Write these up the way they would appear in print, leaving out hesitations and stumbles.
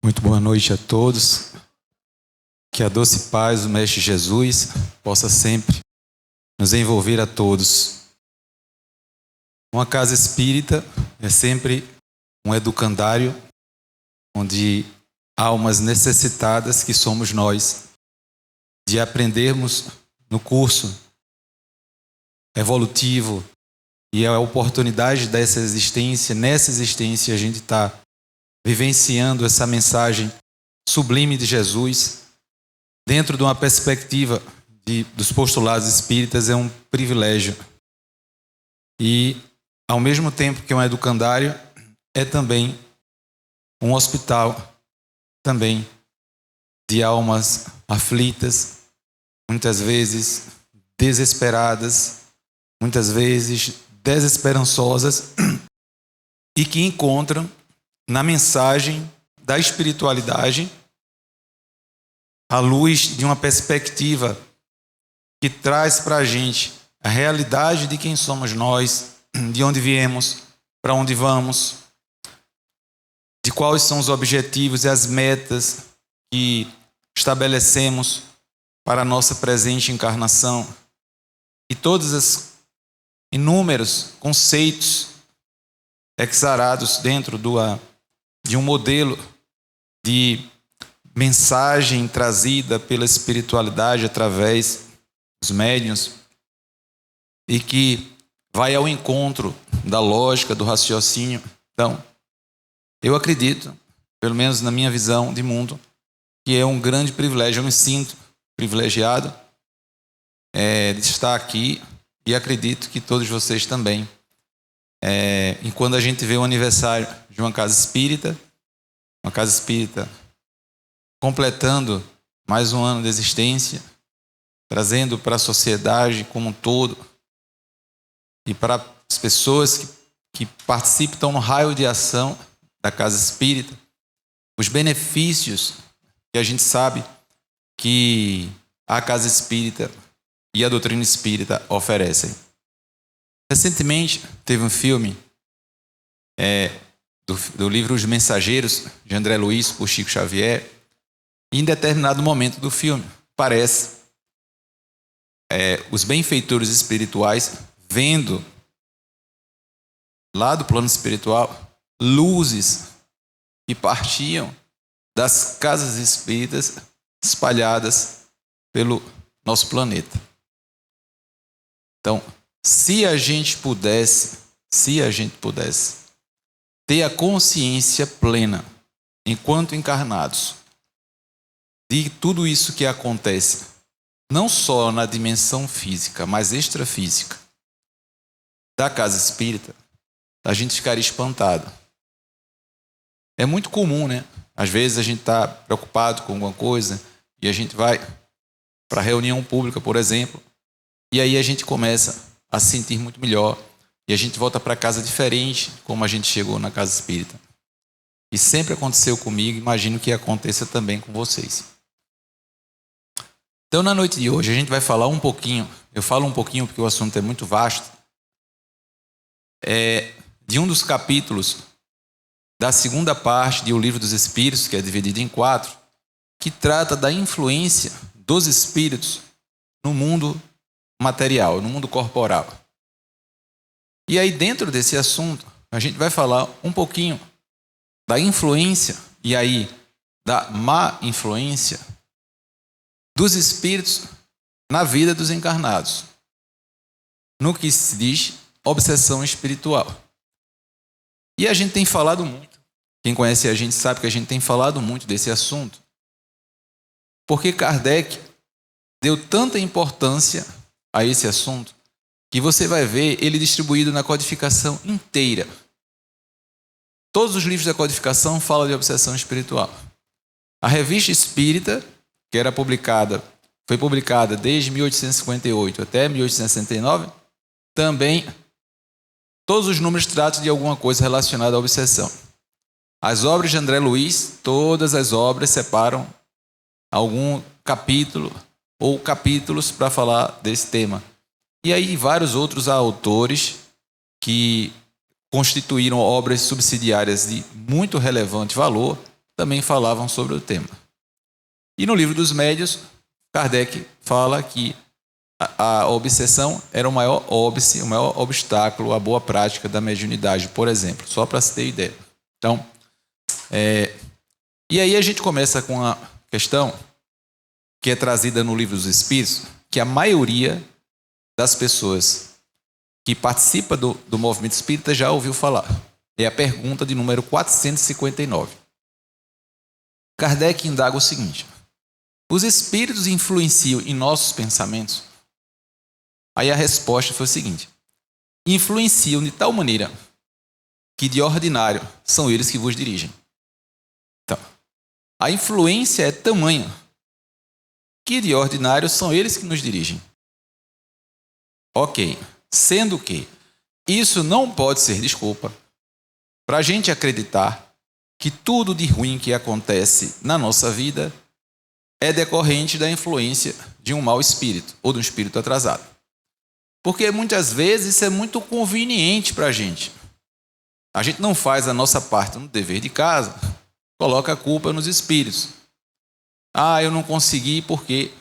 Muito boa noite a todos. Que a doce paz do Mestre Jesus possa sempre nos envolver a todos. Uma casa espírita é sempre um educandário onde almas necessitadas que somos nós de aprendermos no curso evolutivo e a oportunidade dessa existência, nessa existência a gente está vivenciando essa mensagem sublime de Jesus dentro de uma perspectiva dos postulados espíritas é um privilégio. E, ao mesmo tempo que é um educandário, é também um hospital também de almas aflitas, muitas vezes desesperadas, muitas vezes desesperançosas e que encontram na mensagem da espiritualidade à luz de uma perspectiva que traz para a gente a realidade de quem somos nós, de onde viemos, para onde vamos, de quais são os objetivos e as metas que estabelecemos para a nossa presente encarnação e todos os inúmeros conceitos exarados dentro de um modelo de mensagem trazida pela espiritualidade através dos médiuns e que vai ao encontro da lógica, do raciocínio. Então, eu acredito, pelo menos na minha visão de mundo, que é um grande privilégio. Eu me sinto privilegiado de estar aqui e acredito que todos vocês também. E quando a gente vê o aniversário de uma casa espírita completando mais um ano de existência, trazendo para a sociedade como um todo e para as pessoas que participam no raio de ação da casa espírita, os benefícios que a gente sabe que a casa espírita e a doutrina espírita oferecem. Recentemente teve um filme do livro Os Mensageiros, de André Luiz, por Chico Xavier, e em determinado momento do filme parece os benfeitores espirituais vendo lá do plano espiritual luzes que partiam das casas espíritas espalhadas pelo nosso planeta. Então, se a gente pudesse ter a consciência plena, enquanto encarnados, de tudo isso que acontece, não só na dimensão física, mas extrafísica, da casa espírita, a gente ficaria espantado. É muito comum, né? Às vezes a gente está preocupado com alguma coisa e a gente vai para a reunião pública, por exemplo, e aí a gente começa a se sentir muito melhor e a gente volta para casa diferente como a gente chegou na casa espírita. E sempre aconteceu comigo, imagino que aconteça também com vocês. Então, na noite de hoje, a gente vai falar um pouquinho, eu falo um pouquinho porque o assunto é muito vasto, de um dos capítulos da segunda parte de O Livro dos Espíritos, que é dividido em 4, que trata da influência dos espíritos no mundo material, no mundo corporal. E aí, dentro desse assunto, a gente vai falar um pouquinho da influência, e aí da má influência, dos espíritos na vida dos encarnados, no que se diz obsessão espiritual. E a gente tem falado muito, quem conhece a gente sabe que a gente tem falado muito desse assunto, porque Kardec deu tanta importância a esse assunto, que você vai ver ele distribuído na codificação inteira. Todos os livros da codificação falam de obsessão espiritual. A Revista Espírita, que foi publicada desde 1858 até 1869, também todos os números tratam de alguma coisa relacionada à obsessão. As obras de André Luiz, todas as obras separam algum capítulo ou capítulos para falar desse tema. E aí vários outros autores que constituíram obras subsidiárias de muito relevante valor também falavam sobre o tema. E no livro dos Médiuns, Kardec fala que a obsessão era o maior óbice, o maior obstáculo à boa prática da mediunidade, por exemplo, só para se ter ideia. Então, e aí a gente começa com a questão que é trazida no Livro dos Espíritos, que a maioria das pessoas que participa do movimento espírita já ouviu falar. É a pergunta de número 459. Kardec indaga o seguinte: os espíritos influenciam em nossos pensamentos? Aí a resposta foi o seguinte: influenciam de tal maneira que de ordinário são eles que vos dirigem. Então, a influência é tamanha que de ordinário são eles que nos dirigem. Ok, sendo que isso não pode ser desculpa para a gente acreditar que tudo de ruim que acontece na nossa vida é decorrente da influência de um mau espírito ou de um espírito atrasado. Porque muitas vezes isso é muito conveniente para a gente. A gente não faz a nossa parte no dever de casa, coloca a culpa nos espíritos. Eu não consegui porque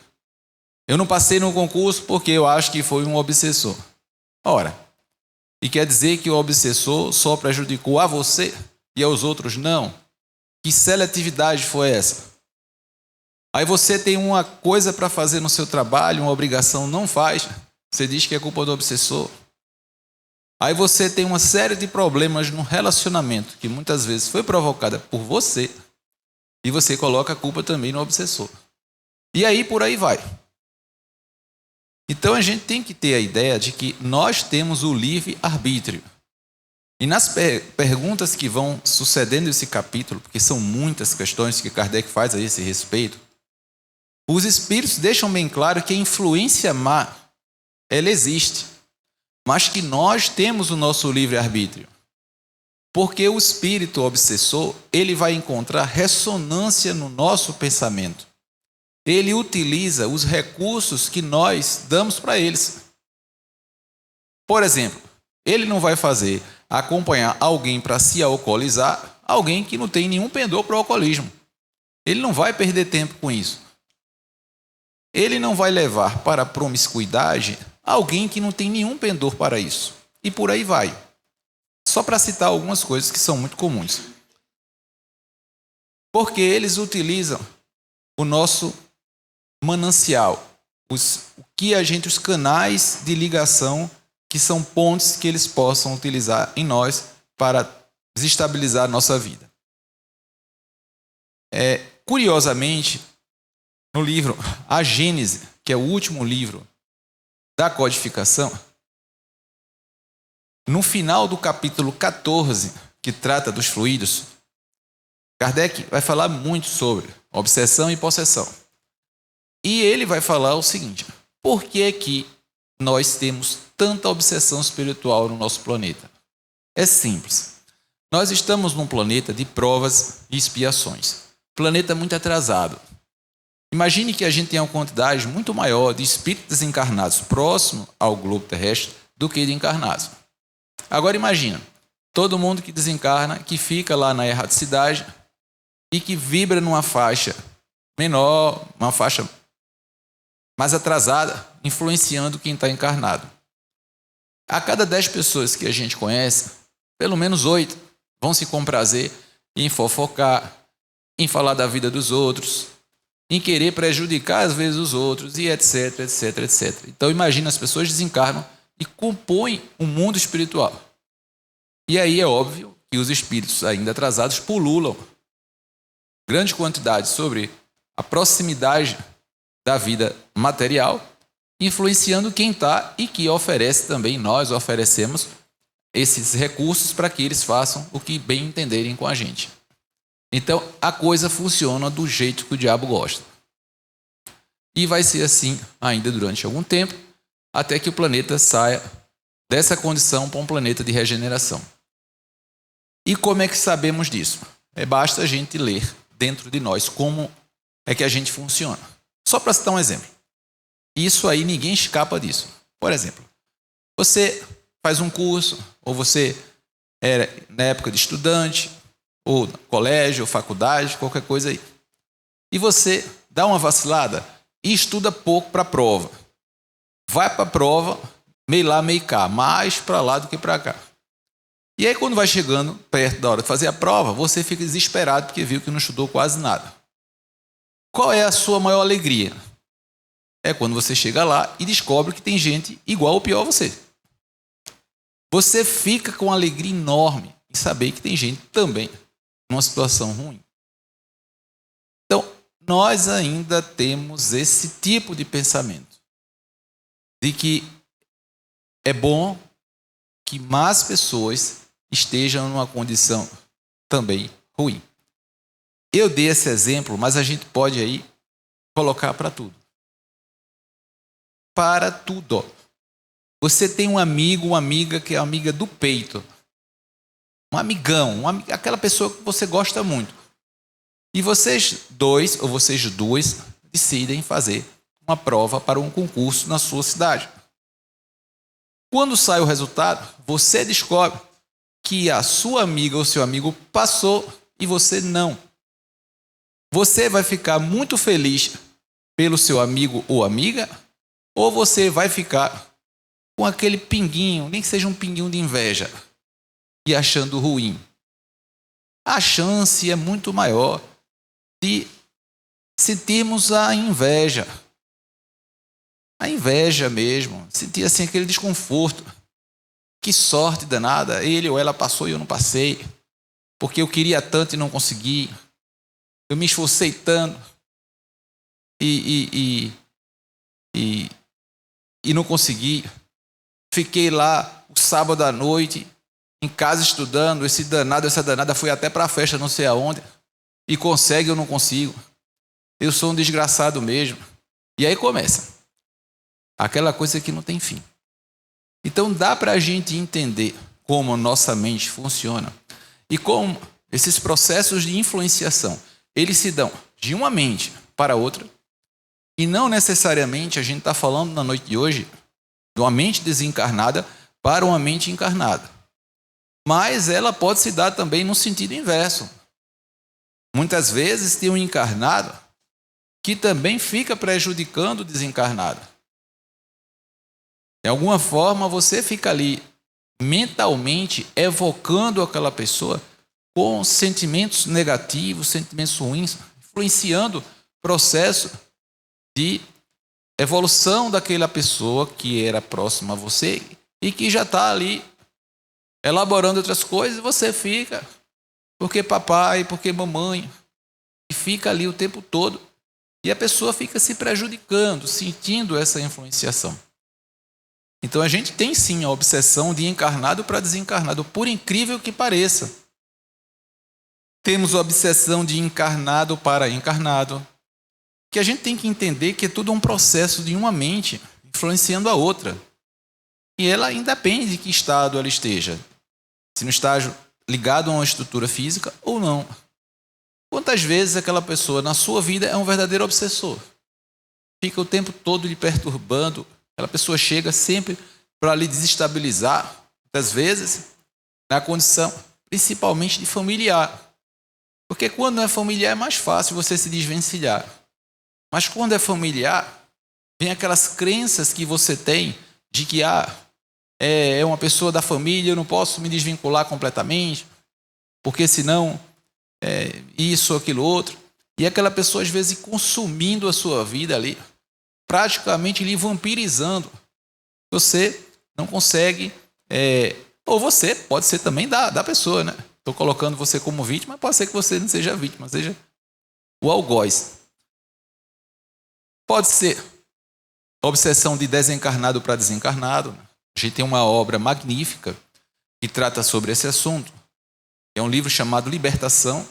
eu não passei no concurso porque eu acho que foi um obsessor. Ora, e quer dizer que o obsessor só prejudicou a você e aos outros não? Que seletividade foi essa? Aí você tem uma coisa para fazer no seu trabalho, uma obrigação, não faz. Você diz que é culpa do obsessor. Aí você tem uma série de problemas no relacionamento que muitas vezes foi provocada por você e você coloca a culpa também no obsessor. E aí por aí vai. Então a gente tem que ter a ideia de que nós temos o livre-arbítrio. E nas perguntas que vão sucedendo esse capítulo, porque são muitas questões que Kardec faz a esse respeito, os espíritos deixam bem claro que a influência má, ela existe, mas que nós temos o nosso livre-arbítrio. Porque o espírito obsessor, ele vai encontrar ressonância no nosso pensamento. Ele utiliza os recursos que nós damos para eles. Por exemplo, ele não vai fazer acompanhar alguém para se alcoolizar, alguém que não tem nenhum pendor para o alcoolismo. Ele não vai perder tempo com isso. Ele não vai levar para a promiscuidade alguém que não tem nenhum pendor para isso. E por aí vai. Só para citar algumas coisas que são muito comuns. Porque eles utilizam o nosso manancial, os canais de ligação, que são pontes que eles possam utilizar em nós para desestabilizar a nossa vida. Curiosamente, no livro A Gênese, que é o último livro da codificação, no final do capítulo 14, que trata dos fluidos, Kardec vai falar muito sobre obsessão e possessão. E ele vai falar o seguinte: por que é que nós temos tanta obsessão espiritual no nosso planeta? É simples. Nós estamos num planeta de provas e expiações. Planeta muito atrasado. Imagine que a gente tem uma quantidade muito maior de espíritos desencarnados próximo ao globo terrestre do que de encarnados. Agora imagina, todo mundo que desencarna, que fica lá na erraticidade e que vibra numa faixa menor, uma faixa mais atrasada, influenciando quem está encarnado. A cada 10 pessoas que a gente conhece, pelo menos 8 vão se comprazer em fofocar, em falar da vida dos outros, em querer prejudicar às vezes os outros, e etc, etc, etc. Então imagina, as pessoas desencarnam e compõem um mundo espiritual. E aí é óbvio que os espíritos ainda atrasados pululam grande quantidade sobre a proximidade da vida material, influenciando quem está e que oferece também, nós oferecemos esses recursos para que eles façam o que bem entenderem com a gente. Então, a coisa funciona do jeito que o diabo gosta. E vai ser assim ainda durante algum tempo, até que o planeta saia dessa condição para um planeta de regeneração. E como é que sabemos disso? Basta a gente ler dentro de nós como é que a gente funciona. Só para citar um exemplo. Isso aí, ninguém escapa disso. Por exemplo, você faz um curso, ou você era na época de estudante, ou colégio, ou faculdade, qualquer coisa aí. E você dá uma vacilada e estuda pouco para a prova. Vai para a prova, meio lá, meio cá, mais para lá do que para cá. E aí, quando vai chegando perto da hora de fazer a prova, você fica desesperado porque viu que não estudou quase nada. Qual é a sua maior alegria? É quando você chega lá e descobre que tem gente igual ou pior a você. Você fica com uma alegria enorme em saber que tem gente também numa situação ruim. Então, nós ainda temos esse tipo de pensamento, de que é bom que mais pessoas estejam numa condição também ruim. Eu dei esse exemplo, mas a gente pode aí colocar para tudo. Para tudo. Você tem um amigo, uma amiga que é amiga do peito. Um amigão, aquela pessoa que você gosta muito. E vocês dois, ou vocês duas, decidem fazer uma prova para um concurso na sua cidade. Quando sai o resultado, você descobre que a sua amiga ou seu amigo passou e você não. Você vai ficar muito feliz pelo seu amigo ou amiga, ou você vai ficar com aquele pinguinho, nem que seja um pinguinho de inveja, e achando ruim? A chance é muito maior de sentirmos a inveja. A inveja mesmo, sentir assim aquele desconforto. Que sorte danada, ele ou ela passou e eu não passei, porque eu queria tanto e não consegui. Eu me esforcei tanto e não consegui. Fiquei lá o sábado à noite, em casa estudando, esse danado, essa danada foi até para a festa não sei aonde, e consegue, eu não consigo. Eu sou um desgraçado mesmo. E aí começa aquela coisa que não tem fim. Então dá para a gente entender como nossa mente funciona e como esses processos de influenciação, eles se dão de uma mente para outra, e não necessariamente a gente está falando na noite de hoje de uma mente desencarnada para uma mente encarnada. Mas ela pode se dar também no sentido inverso. Muitas vezes tem um encarnado que também fica prejudicando o desencarnado. De alguma forma você fica ali mentalmente evocando aquela pessoa com sentimentos negativos, sentimentos ruins, influenciando o processo de evolução daquela pessoa que era próxima a você e que já está ali elaborando outras coisas, e você fica, porque papai, porque mamãe, e fica ali o tempo todo, e a pessoa fica se prejudicando, sentindo essa influenciação. Então a gente tem sim a obsessão de encarnado para desencarnado, por incrível que pareça. Temos a obsessão de encarnado para encarnado, que a gente tem que entender que é tudo um processo de uma mente influenciando a outra. E ela independe de que estado ela esteja, se no estágio ligado a uma estrutura física ou não. Quantas vezes aquela pessoa na sua vida é um verdadeiro obsessor? Fica o tempo todo lhe perturbando, aquela pessoa chega sempre para lhe desestabilizar, muitas vezes na condição principalmente de familiar. Porque quando não é familiar é mais fácil você se desvencilhar. Mas quando é familiar, vem aquelas crenças que você tem de que é uma pessoa da família, eu não posso me desvincular completamente, porque senão isso ou aquilo outro. E aquela pessoa às vezes consumindo a sua vida ali, praticamente lhe vampirizando. Você não consegue, ou você pode ser também da pessoa, né? Estou colocando você como vítima, pode ser que você não seja vítima, seja o algoz. Pode ser a obsessão de desencarnado para desencarnado. A gente tem uma obra magnífica que trata sobre esse assunto. É um livro chamado Libertação,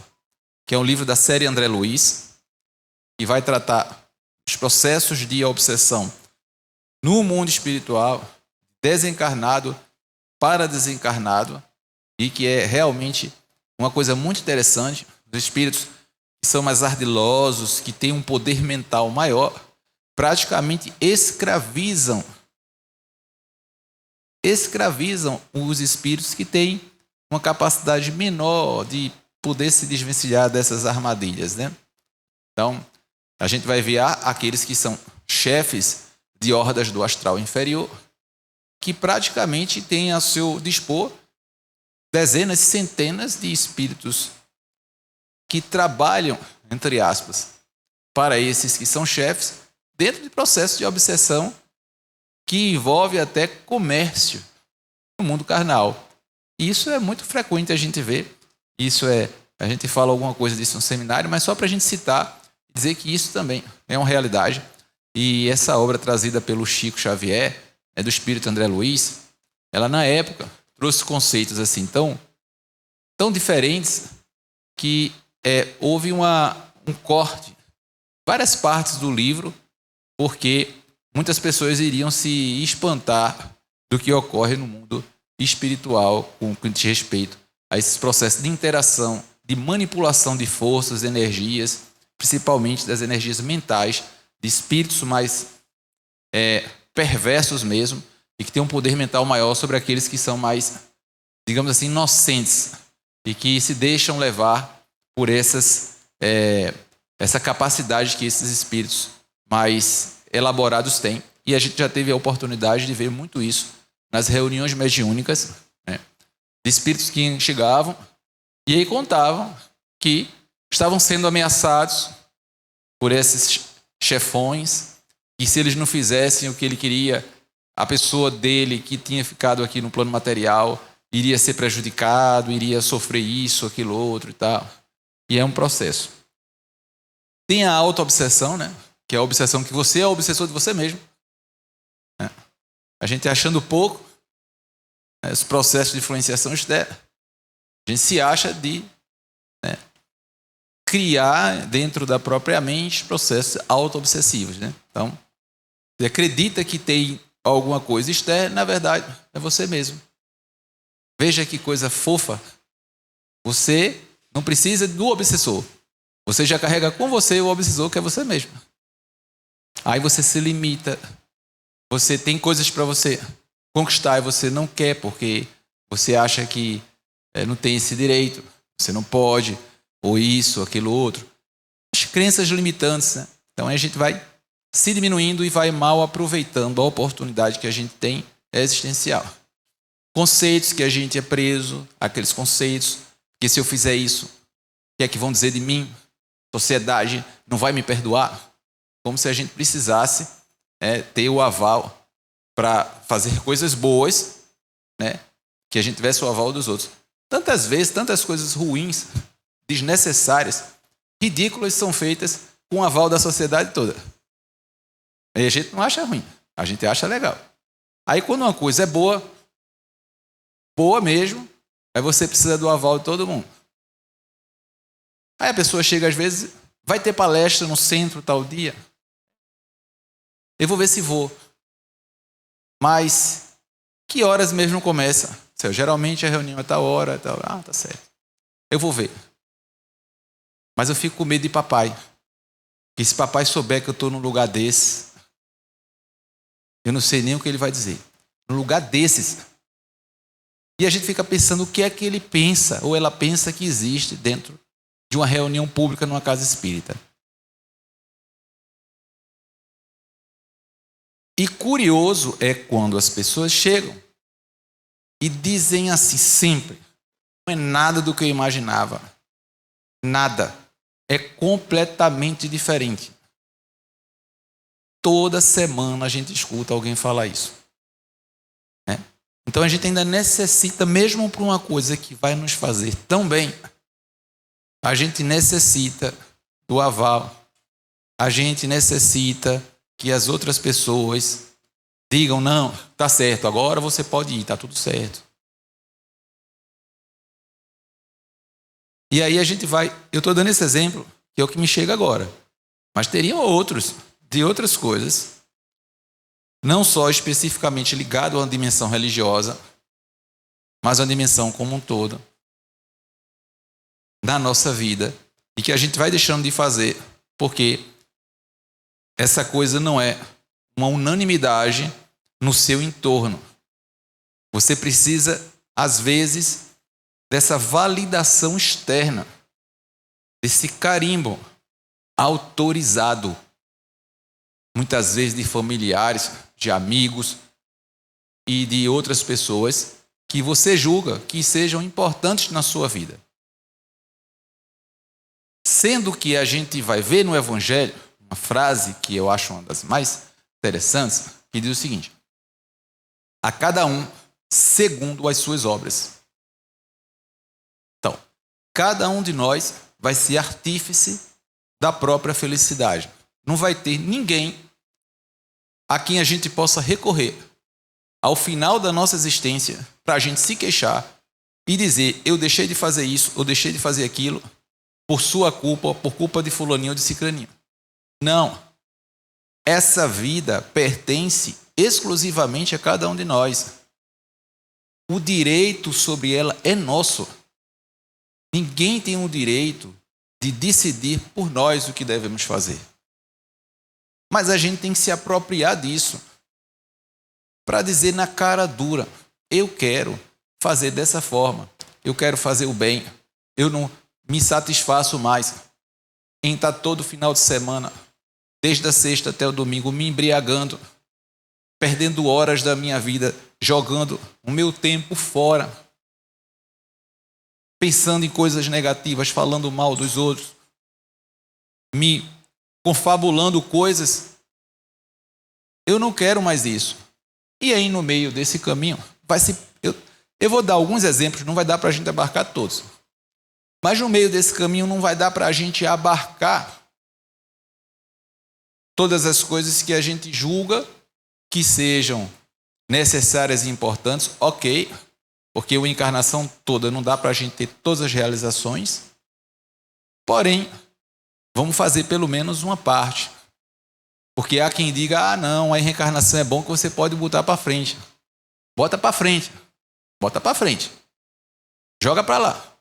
que é um livro da série André Luiz, que vai tratar os processos de obsessão no mundo espiritual, desencarnado para desencarnado, e que é realmente uma coisa muito interessante. Os espíritos que são mais ardilosos, que têm um poder mental maior, praticamente escravizam os espíritos que têm uma capacidade menor de poder se desvencilhar dessas armadilhas, né? Então, a gente vai ver aqueles que são chefes de hordas do astral inferior, que praticamente têm a seu dispor dezenas, centenas de espíritos que trabalham, entre aspas, para esses que são chefes, dentro de processos de obsessão que envolve até comércio no mundo carnal. Isso é muito frequente a gente ver. A gente fala alguma coisa disso no seminário, mas só para a gente citar, dizer que isso também é uma realidade. E essa obra trazida pelo Chico Xavier, do espírito André Luiz, ela na época trouxe conceitos assim tão diferentes que houve um corte, várias partes do livro, porque muitas pessoas iriam se espantar do que ocorre no mundo espiritual com que diz respeito a esses processos de interação, de manipulação de forças, energias, principalmente das energias mentais, de espíritos mais perversos mesmo, e que têm um poder mental maior sobre aqueles que são mais, digamos assim, inocentes, e que se deixam levar por essa capacidade que esses espíritos mais elaborados têm. E a gente já teve a oportunidade de ver muito isso nas reuniões mediúnicas, né, de espíritos que chegavam e aí contavam que estavam sendo ameaçados por esses chefões, e se eles não fizessem o que ele queria, a pessoa dele que tinha ficado aqui no plano material iria ser prejudicado, iria sofrer isso, aquilo, outro e tal. E é um processo. Tem a auto-obsessão, né? Que é a obsessão que você é o obsessor de você mesmo. A gente achando pouco, os processos de influenciação externa, a gente se acha de criar dentro da própria mente processos auto-obsessivos, né? Então, você acredita que tem alguma coisa externa, na verdade, é você mesmo. Veja que coisa fofa. Você não precisa do obsessor. Você já carrega com você o obsessor, que é você mesmo. Aí você se limita. Você tem coisas para você conquistar e você não quer, porque você acha que não tem esse direito, você não pode, ou isso, aquilo, outro. As crenças limitantes, né? Então a gente vai se diminuindo e vai mal aproveitando a oportunidade que a gente tem existencial. Conceitos que a gente é preso, aqueles conceitos que se eu fizer isso, o que é que vão dizer de mim? A sociedade não vai me perdoar? Como se a gente precisasse ter o aval para fazer coisas boas, né? Que a gente tivesse o aval dos outros. Tantas vezes, tantas coisas ruins, desnecessárias, ridículas são feitas com o aval da sociedade toda. Aí a gente não acha ruim, a gente acha legal. Aí quando uma coisa é boa mesmo, aí você precisa do aval de todo mundo. Aí a pessoa chega às vezes, vai ter palestra no centro tal dia. Eu vou ver se vou. Mas que horas mesmo começa? Geralmente a reunião é tal hora, tal. Ah, tá certo. Eu vou ver. Mas eu fico com medo de papai. Porque se papai souber que eu estou num lugar desse, eu não sei nem o que ele vai dizer. Num lugar desses. E a gente fica pensando o que é que ele pensa, ou ela pensa que existe dentro de uma reunião pública numa casa espírita. E curioso é quando as pessoas chegam e dizem assim sempre: não é nada do que eu imaginava. Nada. É completamente diferente. Toda semana a gente escuta alguém falar isso. Então a gente ainda necessita, mesmo para uma coisa que vai nos fazer tão bem, a gente necessita do aval. A gente necessita que as outras pessoas digam: não, tá certo, agora você pode ir, tá tudo certo. E aí a gente vai, eu estou dando esse exemplo, que é o que me chega agora, mas teriam outros, de outras coisas, não só especificamente ligado a uma dimensão religiosa, mas a uma dimensão como um todo, na nossa vida, e que a gente vai deixando de fazer, porque essa coisa não é uma unanimidade no seu entorno. Você precisa, às vezes, dessa validação externa, desse carimbo autorizado, muitas vezes de familiares, de amigos e de outras pessoas que você julga que sejam importantes na sua vida. Sendo que a gente vai ver no Evangelho uma frase que eu acho uma das mais interessantes, que diz o seguinte: a cada um segundo as suas obras. Então, cada um de nós vai ser artífice da própria felicidade. Não vai ter ninguém a quem a gente possa recorrer ao final da nossa existência para a gente se queixar e dizer: eu deixei de fazer isso, eu deixei de fazer aquilo por sua culpa, por culpa de fulaninho ou de cicraninho. Não. Essa vida pertence exclusivamente a cada um de nós. O direito sobre ela é nosso. Ninguém tem o direito de decidir por nós o que devemos fazer. Mas a gente tem que se apropriar disso para dizer na cara dura: eu quero fazer dessa forma, eu quero fazer o bem, eu não me satisfaço mais em estar todo final de semana, desde a sexta até o domingo, me embriagando, perdendo horas da minha vida, jogando o meu tempo fora, pensando em coisas negativas, falando mal dos outros, me confabulando coisas. Eu não quero mais isso. E aí, no meio desse caminho, eu vou dar alguns exemplos, não vai dar para a gente abarcar todos. Mas no meio desse caminho não vai dar para a gente abarcar todas as coisas que a gente julga que sejam necessárias e importantes, ok, porque a encarnação toda não dá para a gente ter todas as realizações, porém, vamos fazer pelo menos uma parte. Porque há quem diga: não, a reencarnação é bom que você pode botar para frente. Bota para frente. Bota para frente. Joga para lá.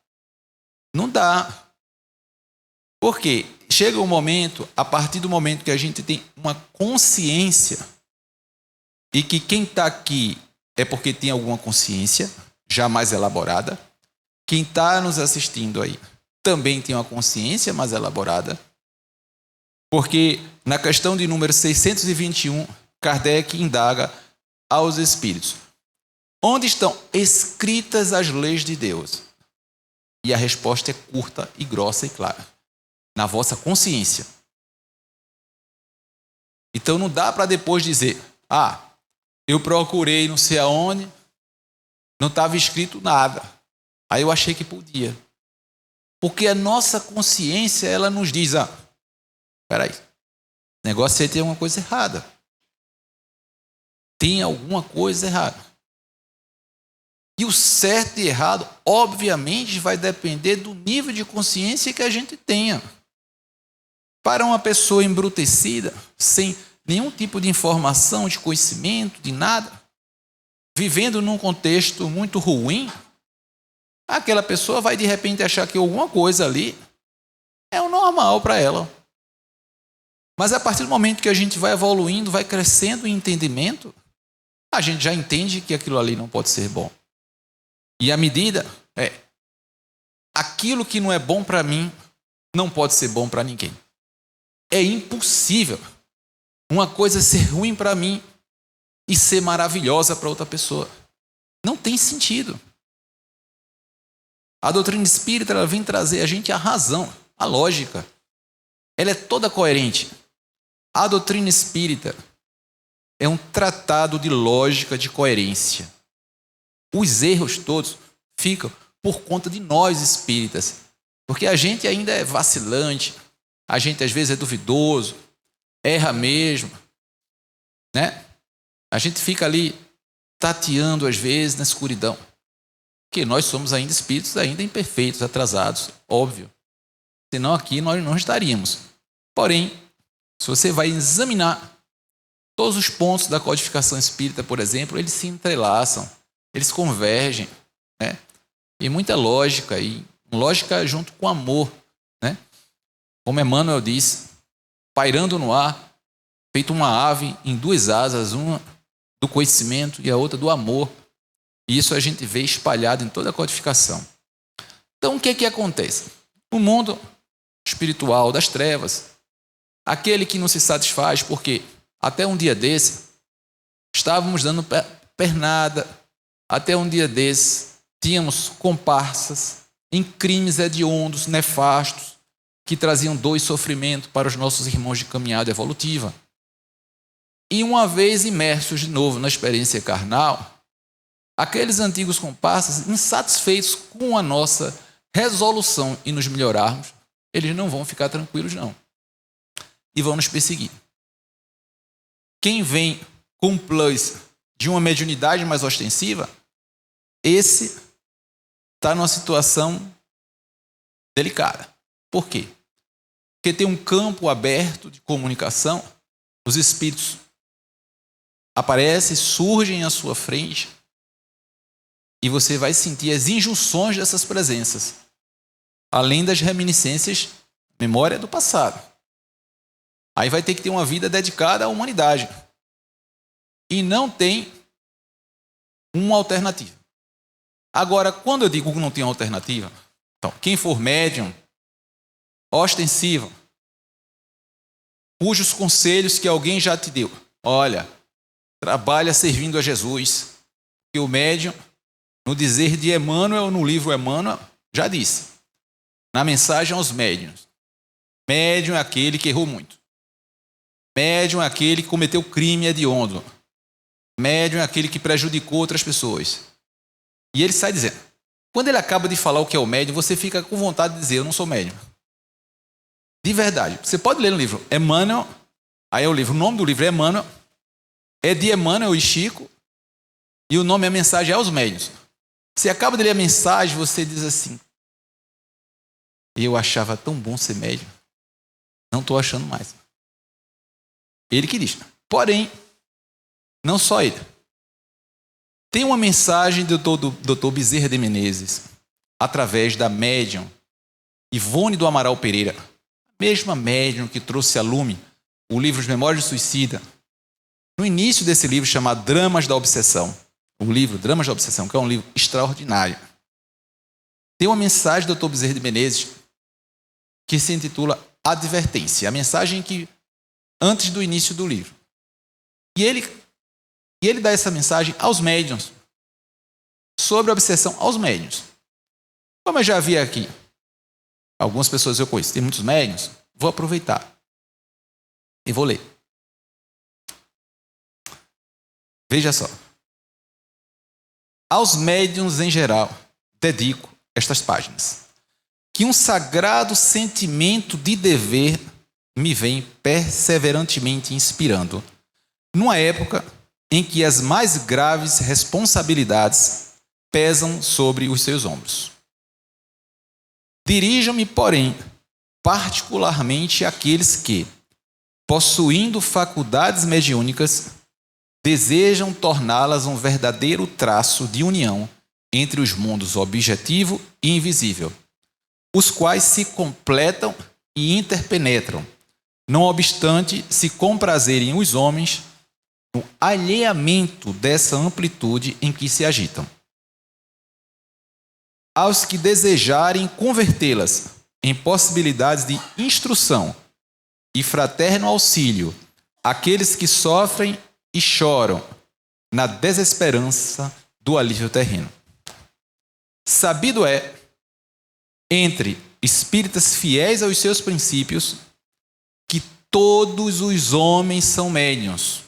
Não dá. Por quê? Chega um momento, a partir do momento que a gente tem uma consciência, e que quem está aqui é porque tem alguma consciência já mais elaborada, quem está nos assistindo aí também tem uma consciência mais elaborada, porque na questão de número 621, Kardec indaga aos espíritos: onde estão escritas as leis de Deus? E a resposta é curta e grossa e clara: na vossa consciência. Então não dá para depois dizer: eu procurei não sei aonde, não estava escrito nada, aí eu achei que podia. Porque a nossa consciência, ela nos diz: espera aí, o negócio aí tem alguma coisa errada. Tem alguma coisa errada. E o certo e errado, obviamente, vai depender do nível de consciência que a gente tenha. Para uma pessoa embrutecida, sem nenhum tipo de informação, de conhecimento, de nada, vivendo num contexto muito ruim, aquela pessoa vai de repente achar que alguma coisa ali é o normal para ela. Mas a partir do momento que a gente vai evoluindo, vai crescendo em entendimento, a gente já entende que aquilo ali não pode ser bom. E a medida é: aquilo que não é bom para mim não pode ser bom para ninguém. É impossível uma coisa ser ruim para mim e ser maravilhosa para outra pessoa. Não tem sentido. A doutrina espírita, ela vem trazer a gente a razão, a lógica. Ela é toda coerente. A doutrina espírita é um tratado de lógica, de coerência. Os erros todos ficam por conta de nós espíritas, porque a gente ainda é vacilante, a gente às vezes é duvidoso, erra mesmo, né? A gente fica ali tateando às vezes na escuridão, porque nós somos ainda espíritos ainda imperfeitos, atrasados, óbvio. Senão aqui nós não estaríamos. Porém, se você vai examinar todos os pontos da codificação espírita, por exemplo, eles se entrelaçam, eles convergem, né? E muita lógica, e lógica junto com amor, né? Como Emmanuel diz: pairando no ar, feito uma ave em duas asas, uma do conhecimento e a outra do amor. E isso a gente vê espalhado em toda a codificação. Então, o que é que acontece? O mundo espiritual das trevas, aquele que não se satisfaz, porque até um dia desse, estávamos dando pernada, até um dia desse, tínhamos comparsas em crimes hediondos, nefastos, que traziam dor e sofrimento para os nossos irmãos de caminhada evolutiva. E uma vez imersos de novo na experiência carnal, aqueles antigos comparsas, insatisfeitos com a nossa resolução em nos melhorarmos, eles não vão ficar tranquilos, não. E vão nos perseguir. Quem vem com um plus de uma mediunidade mais ostensiva, esse está numa situação delicada. Por quê? Porque tem um campo aberto de comunicação, os espíritos aparecem, surgem à sua frente, e você vai sentir as injunções dessas presenças, além das reminiscências, memória do passado. Aí vai ter que ter uma vida dedicada à humanidade. E não tem uma alternativa. Agora, quando eu digo que não tem uma alternativa, então, quem for médium, ostensivo, cujos conselhos que alguém já te deu, olha, trabalha servindo a Jesus, que o médium, no dizer de Emmanuel, no livro Emmanuel, já disse, na mensagem aos médiuns, médium é aquele que errou muito, médium é aquele que cometeu crime hediondo, médium é aquele que prejudicou outras pessoas. E ele sai dizendo, quando ele acaba de falar o que é o médium, você fica com vontade de dizer, eu não sou médium. De verdade. Você pode ler no livro Emmanuel, aí é o livro, o nome do livro é Emmanuel, é de Emmanuel e Chico, e o nome é a mensagem aos médiuns. Você acaba de ler a mensagem, você diz assim, eu achava tão bom ser médium, não estou achando mais. Ele que diz. Porém, não só ele. Tem uma mensagem do Dr. Bezerra de Menezes, através da médium Ivone do Amaral Pereira, a mesma médium que trouxe a lume o livro Os Memórias do Suicida, no início desse livro chamado Dramas da Obsessão, o livro Dramas da Obsessão, que é um livro extraordinário, tem uma mensagem do Dr. Bezerra de Menezes que se intitula Advertência, a mensagem que antes do início do livro. E ele dá essa mensagem aos médiuns, sobre a obsessão aos médiuns. Como eu já vi aqui, algumas pessoas eu conheço, tem muitos médiuns, vou aproveitar e vou ler. Veja só. Aos médiuns em geral, dedico estas páginas. Que um sagrado sentimento de dever me vem perseverantemente inspirando, numa época em que as mais graves responsabilidades pesam sobre os seus ombros. Dirijam-me, porém, particularmente àqueles que, possuindo faculdades mediúnicas, desejam torná-las um verdadeiro traço de união entre os mundos objetivo e invisível, os quais se completam e interpenetram, não obstante se comprazerem os homens no alheamento dessa amplitude em que se agitam. Aos que desejarem convertê-las em possibilidades de instrução e fraterno auxílio àqueles que sofrem e choram na desesperança do alívio terreno. Sabido é, entre espíritas fiéis aos seus princípios, que todos os homens são médiuns,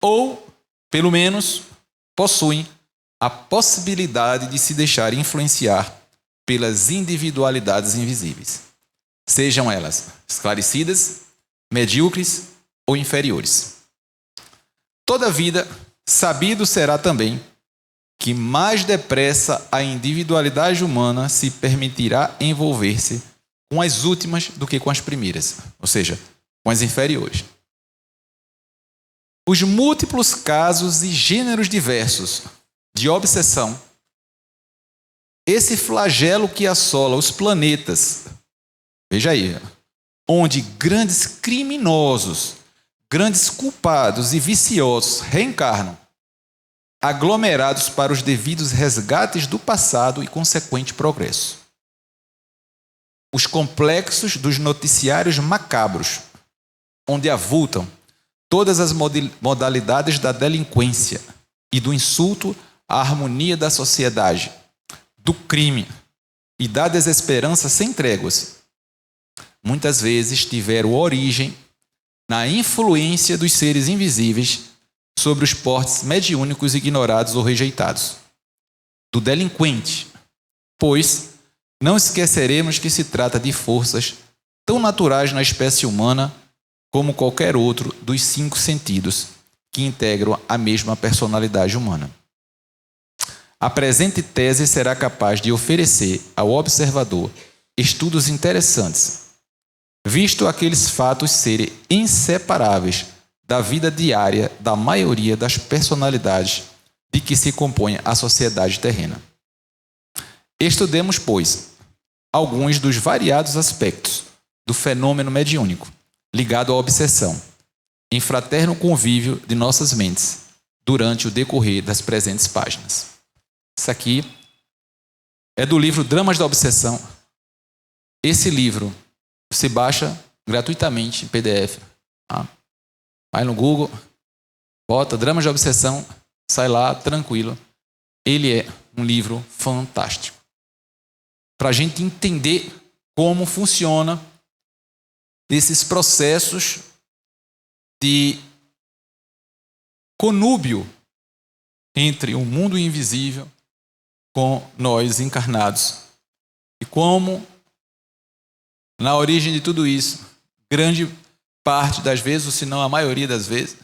ou, pelo menos, possuem a possibilidade de se deixar influenciar pelas individualidades invisíveis, sejam elas esclarecidas, medíocres ou inferiores. Todavia, sabido será também que mais depressa a individualidade humana se permitirá envolver-se com as últimas do que com as primeiras, ou seja, com as inferiores. Os múltiplos casos e gêneros diversos de obsessão, esse flagelo que assola os planetas, veja aí, onde grandes criminosos, grandes culpados e viciosos reencarnam, aglomerados para os devidos resgates do passado e consequente progresso. os complexos dos noticiários macabros, onde avultam todas as modalidades da delinquência e do insulto à harmonia da sociedade, do crime e da desesperança sem tréguas, muitas vezes tiveram origem na influência dos seres invisíveis sobre os portes mediúnicos ignorados ou rejeitados, do delinquente, pois não esqueceremos que se trata de forças tão naturais na espécie humana como qualquer outro dos 5 sentidos que integram a mesma personalidade humana. A presente tese será capaz de oferecer ao observador estudos interessantes, visto aqueles fatos serem inseparáveis da vida diária da maioria das personalidades de que se compõe a sociedade terrena. Estudemos, pois, alguns dos variados aspectos do fenômeno mediúnico ligado à obsessão, em fraterno convívio de nossas mentes, durante o decorrer das presentes páginas. Isso aqui é do livro Dramas da Obsessão. Esse livro você baixa gratuitamente em PDF. Tá? Vai no Google, bota Dramas da Obsessão, sai lá tranquilo. Ele é um livro fantástico. Para a gente entender como funciona esses processos de conúbio entre o mundo invisível com nós encarnados. E como, na origem de tudo isso, grande parte das vezes, ou se não a maioria das vezes,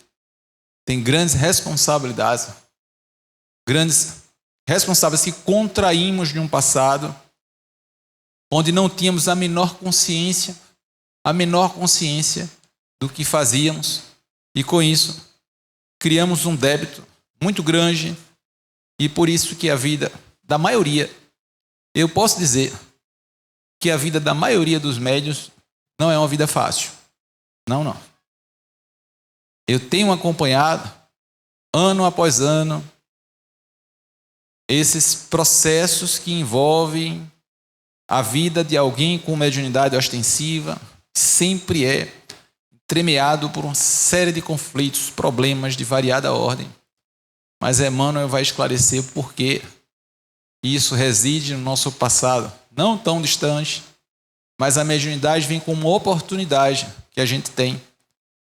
tem grandes responsabilidades que contraímos de um passado onde não tínhamos a menor consciência do que fazíamos, e com isso criamos um débito muito grande, e por isso que a vida da maioria, eu posso dizer que a vida da maioria dos médiuns não é uma vida fácil. Não. Eu tenho acompanhado, ano após ano, esses processos que envolvem a vida de alguém com mediunidade ostensiva, sempre é entremeado por uma série de conflitos, problemas de variada ordem. Mas Emmanuel vai esclarecer o porquê isso reside no nosso passado, não tão distante, mas a mediunidade vem como uma oportunidade que a gente tem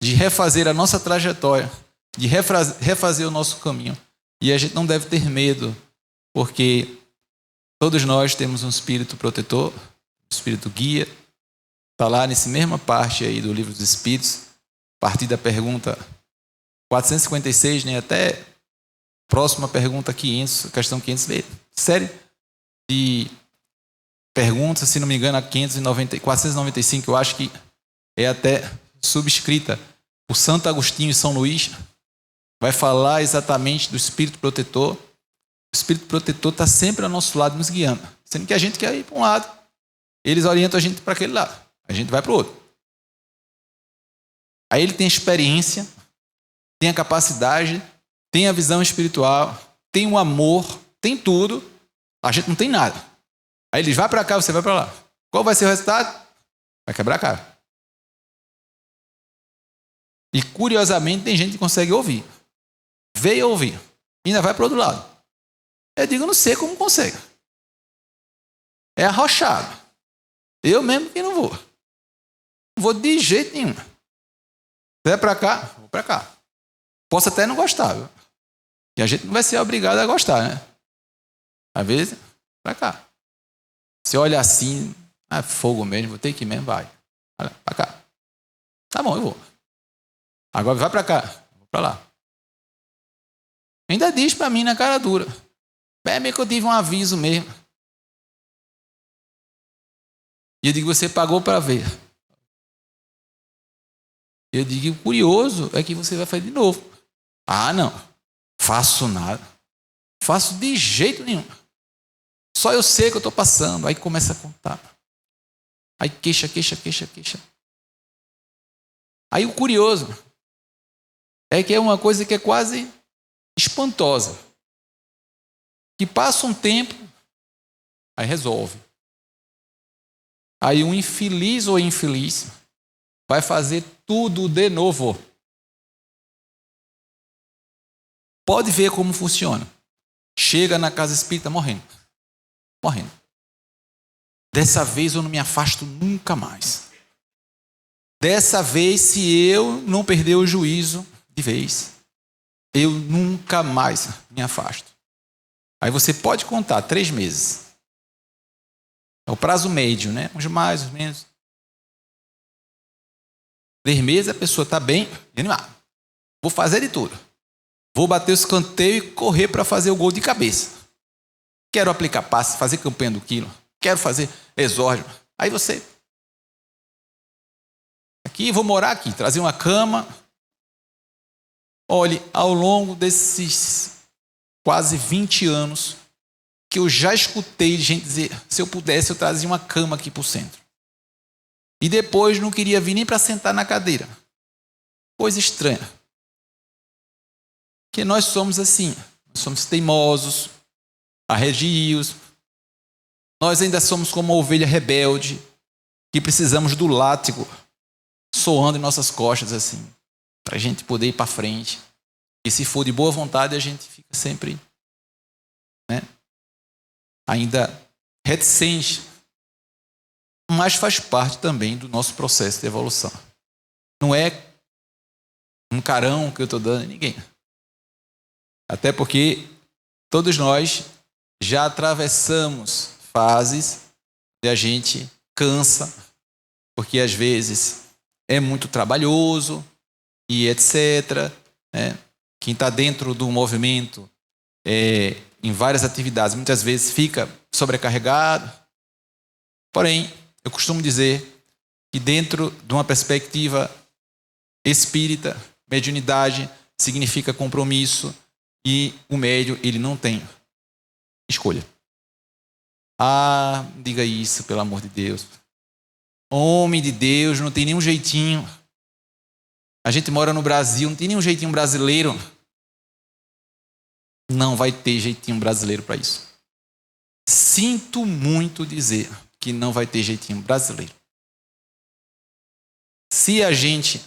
de refazer a nossa trajetória, de refazer o nosso caminho. E a gente não deve ter medo, porque todos nós temos um espírito protetor, um espírito guia. Está lá nessa mesma parte aí do Livro dos Espíritos, a partir da pergunta 456, né, até próxima pergunta 500, questão 500, série de perguntas, se não me engano, a 495, eu acho que é até subscrita por Santo Agostinho e São Luís, vai falar exatamente do espírito protetor. O espírito protetor está sempre ao nosso lado, nos guiando, sendo que a gente quer ir para um lado, eles orientam a gente para aquele lado, a gente vai para o outro. Aí ele tem experiência, tem a capacidade, tem a visão espiritual, tem o amor, tem tudo, a gente não tem nada. Aí ele vai para cá, você vai para lá. Qual vai ser o resultado? Vai quebrar a cara. E curiosamente tem gente que consegue ouvir. Veio ouvir. E ainda vai para o outro lado. Eu digo, não sei como consegue. É arrochado. Eu mesmo que não vou. Não vou de jeito nenhum. Você vai para cá? Vou para cá. Posso até não gostar. Viu? E a gente não vai ser obrigado a gostar, né? Às vezes, para cá. Você olha assim, é fogo mesmo, vou ter que ir mesmo, vai. Olha, para cá. Tá bom, eu vou. Agora vai para cá, vou para lá. Ainda diz para mim na cara dura. Bem que eu tive um aviso mesmo. E eu digo, você pagou para ver. Eu digo, curioso é que você vai fazer de novo. Ah, não. Faço nada. Faço de jeito nenhum. Só eu sei que eu estou passando. Aí começa a contar. Aí queixa. Aí o curioso é que é uma coisa que é quase espantosa. Que passa um tempo, aí resolve. Aí um infeliz ou infeliz vai fazer tudo de novo. Pode ver como funciona. Chega na casa espírita morrendo. Morrendo. Dessa vez eu não me afasto nunca mais. Dessa vez, se eu não perder o juízo de vez, eu nunca mais me afasto. Aí você pode contar 3 meses. É o prazo médio, né? Uns mais, uns menos. 3 meses a pessoa está bem animada. Vou fazer de tudo. Vou bater o escanteio e correr para fazer o gol de cabeça. Quero aplicar passe, fazer campanha do quilo. Quero fazer exórdio. Aí você... Aqui, vou morar aqui, trazer uma cama. Olhe, ao longo desses quase 20 anos, que eu já escutei gente dizer, se eu pudesse, eu trazia uma cama aqui para o centro. E depois não queria vir nem para sentar na cadeira. Coisa estranha. Porque nós somos assim, nós somos teimosos, arregios. Nós ainda somos como uma ovelha rebelde, que precisamos do látigo soando em nossas costas assim, para a gente poder ir para frente. E se for de boa vontade, a gente fica sempre, né, ainda reticente. Mas faz parte também do nosso processo de evolução. Não é um carão que eu estou dando a ninguém. Até porque todos nós já atravessamos fases e a gente cansa, porque às vezes é muito trabalhoso e etc. Né? Quem está dentro do movimento, em várias atividades, muitas vezes fica sobrecarregado. Porém, eu costumo dizer que dentro de uma perspectiva espírita, mediunidade significa compromisso e o médium, ele não tem escolha. Ah, diga isso, pelo amor de Deus. Homem de Deus, não tem nenhum jeitinho. A gente mora no Brasil, não tem nenhum jeitinho brasileiro. Não vai ter jeitinho brasileiro para isso. Sinto muito dizer que não vai ter jeitinho brasileiro. Se a gente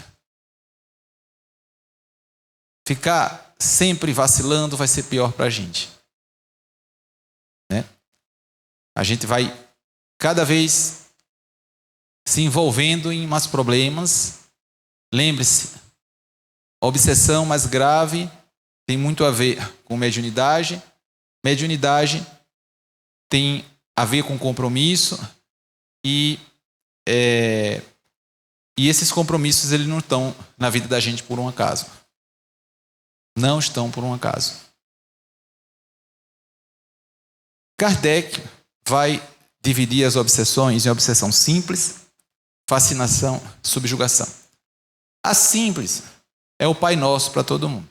ficar sempre vacilando, vai ser pior para a gente. Né? A gente vai cada vez se envolvendo em mais problemas. Lembre-se, a obsessão mais grave tem muito a ver com mediunidade. Mediunidade tem a ver com compromisso e esses compromissos eles não estão na vida da gente por um acaso. Não estão por um acaso. Kardec vai dividir as obsessões em obsessão simples, fascinação, subjugação. A simples é o Pai Nosso para todo mundo.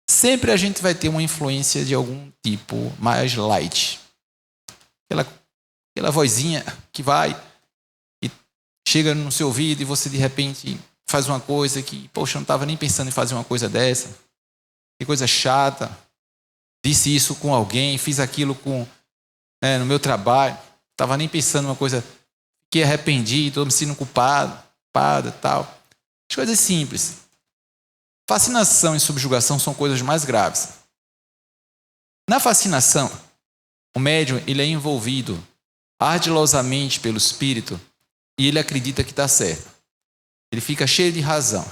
Sempre a gente vai ter uma influência de algum tipo mais light. Aquela vozinha que vai e chega no seu ouvido e você de repente faz uma coisa que, poxa, eu não estava nem pensando em fazer uma coisa dessa. Que coisa chata. Disse isso com alguém, fiz aquilo no meu trabalho. Não estava nem pensando em uma coisa, fiquei arrependido, estou me sentindo culpado, tal. As coisas simples. Fascinação e subjugação são coisas mais graves. Na fascinação, o médium ele é envolvido ardilosamente pelo espírito e ele acredita que está certo. Ele fica cheio de razão.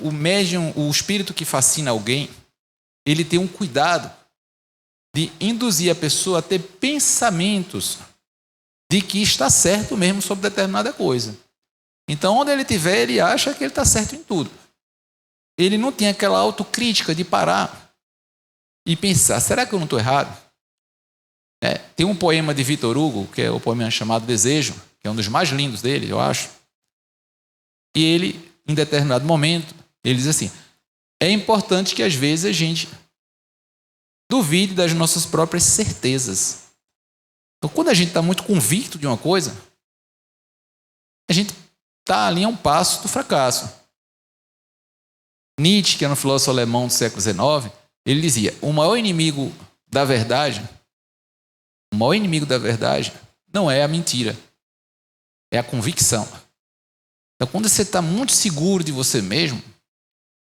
O médium, o espírito que fascina alguém, ele tem um cuidado de induzir a pessoa a ter pensamentos de que está certo mesmo sobre determinada coisa. Então, onde ele estiver, ele acha que ele está certo em tudo. Ele não tem aquela autocrítica de parar e pensar, será que eu não estou errado? Tem um poema de Victor Hugo, que é o poema chamado Desejo, que é um dos mais lindos dele, eu acho. E ele, em determinado momento, ele diz assim, é importante que às vezes a gente duvide das nossas próprias certezas. Então, quando a gente está muito convicto de uma coisa, a gente está ali a um passo do fracasso. Nietzsche, que era um filósofo alemão do século XIX, ele dizia, o maior inimigo da verdade não é a mentira, é a convicção. Então, quando você está muito seguro de você mesmo,